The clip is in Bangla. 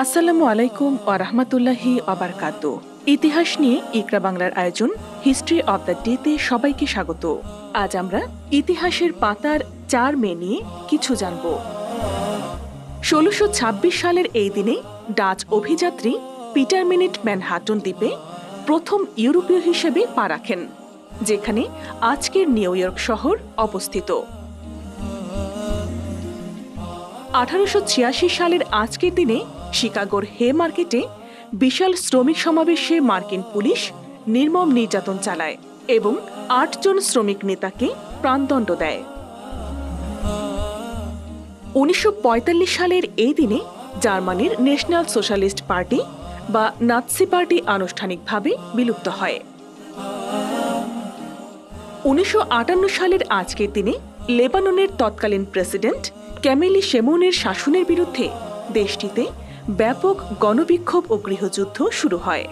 আসসালামু আলাইকুম ওয়া রাহমাতুল্লাহি ওয়া বারাকাতুহু। ইতিহাস নিয়ে ইকরা বাংলার আয়োজন হিস্ট্রি অব দ্য ডেতে সবাইকে স্বাগত। আজ আমরা ইতিহাসের পাতার ৪ মে নিয়ে কিছু জানব। ১৬২৬ সালের এই দিনে ডাচ অভিযাত্রী পিটার মিনিট ম্যানহাটন দ্বীপে প্রথম ইউরোপীয় হিসেবে পা রাখেন, যেখানে আজকের নিউ ইয়র্ক শহর অবস্থিত। ১৮৮৬ সালের আজকের দিনে শিকাগোর হে মার্কেটে বিশাল শ্রমিক সমাবেশে মার্কিন পুলিশ নির্মম নির্যাতন চালায় এবং ৮ জন শ্রমিক নেতাকে প্রাণদণ্ড দেয়। ১৯৪৫ সালের এই দিনে জার্মানির ন্যাশনাল সোশ্যালিস্ট পার্টি বা নাৎসি পার্টি আনুষ্ঠানিকভাবে বিলুপ্ত হয়। ১৯৫৮ সালের আজকের দিনে লেবাননের তৎকালীন প্রেসিডেন্ট ক্যামেলি শেমোনের শাসনের বিরুদ্ধে দেশটিতে ব্যাপক গণবিক্ষোভ ও গৃহযুদ্ধ শুরু হয়।